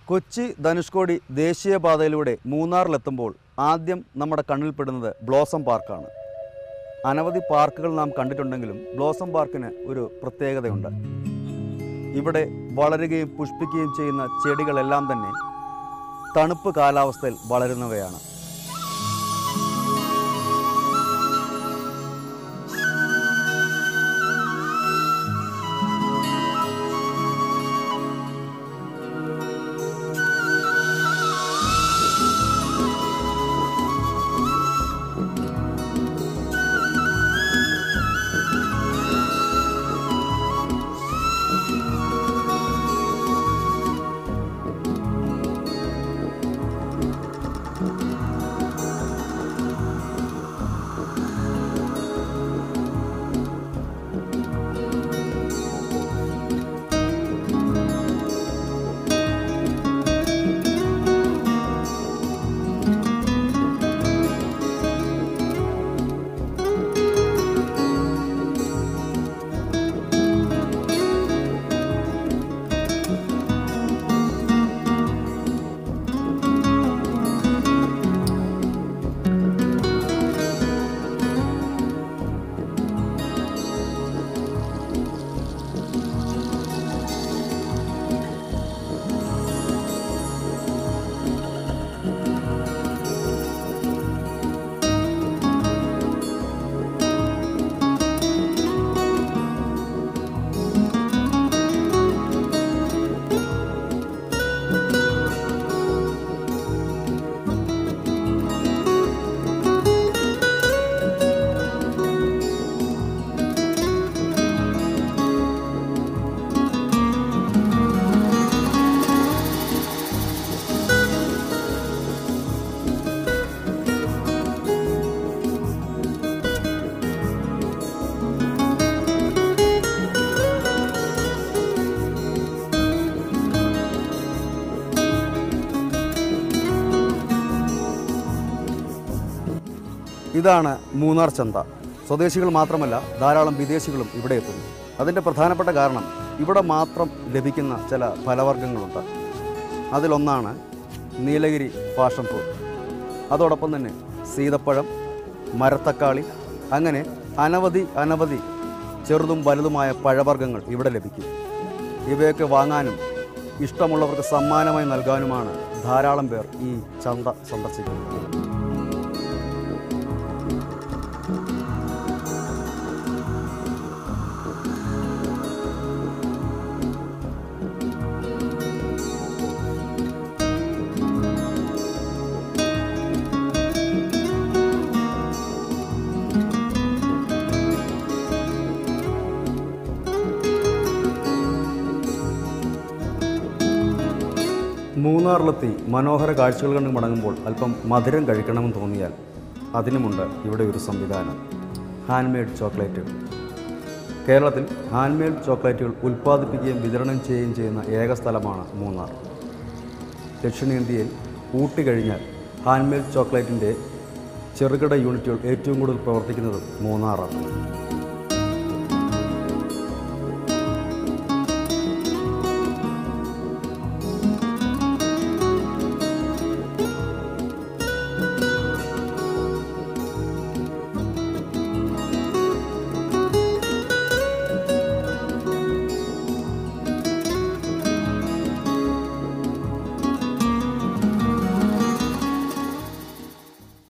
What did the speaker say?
കൊച്ചി ധനുഷ്കോടി ദേശീയപാതയിലൂടെ മൂന്നാറിലെത്തുമ്പോൾ ആദ്യം നമ്മുടെ കണ്ണിൽപ്പെടുന്നത് ബ്ലോസം പാർക്കാണ്. അനവധി പാർക്കുകൾ നാം കണ്ടിട്ടുണ്ടെങ്കിലും ബ്ലോസം പാർക്കിന് ഒരു പ്രത്യേകതയുണ്ട്. ഇവിടെ വളരുകയും പുഷ്പിക്കുകയും ചെയ്യുന്ന ചെടികളെല്ലാം തന്നെ തണുപ്പ് കാലാവസ്ഥയിൽ വളരുന്നവയാണ്. ഇതാണ് മൂന്നാർ ചന്ത. സ്വദേശികൾ മാത്രമല്ല, ധാരാളം വിദേശികളും ഇവിടെ എത്തുന്നു. അതിൻ്റെ പ്രധാനപ്പെട്ട കാരണം ഇവിടെ മാത്രം ലഭിക്കുന്ന ചില ഫലവർഗ്ഗങ്ങളുണ്ട്. അതിലൊന്നാണ് നീലഗിരി പാഷൻ ഫ്രൂട്ട്. അതോടൊപ്പം തന്നെ സീതപ്പഴം, മരത്തക്കാളി, അങ്ങനെ അനവധി ചെറുതും വലുതുമായ പഴവർഗ്ഗങ്ങൾ ഇവിടെ ലഭിക്കും. ഇവയൊക്കെ വാങ്ങാനും ഇഷ്ടമുള്ളവർക്ക് സമ്മാനമായി നൽകാനുമാണ് ധാരാളം പേർ ഈ ചന്ത സന്ദർശിക്കുന്നത്. മൂന്നാറിലെത്തി മനോഹര കാഴ്ചകൾ കണ്ട് മടങ്ങുമ്പോൾ അല്പം മധുരം കഴിക്കണമെന്ന് തോന്നിയാൽ അതിനുമുണ്ട് ഇവിടെ ഒരു സംവിധാനം: ഹാൻഡ് ചോക്ലേറ്റുകൾ. കേരളത്തിൽ ഹാൻഡ് ചോക്ലേറ്റുകൾ ഉൽപ്പാദിപ്പിക്കുകയും വിതരണം ചെയ്യുകയും ചെയ്യുന്ന ഏക സ്ഥലമാണ് മൂന്നാർ. ദക്ഷിണേന്ത്യയിൽ ഊട്ടി കഴിഞ്ഞാൽ ഹാൻഡ് ചോക്ലേറ്റിൻ്റെ ചെറുകിട യൂണിറ്റുകൾ ഏറ്റവും കൂടുതൽ പ്രവർത്തിക്കുന്നത് മൂന്നാറാണ്.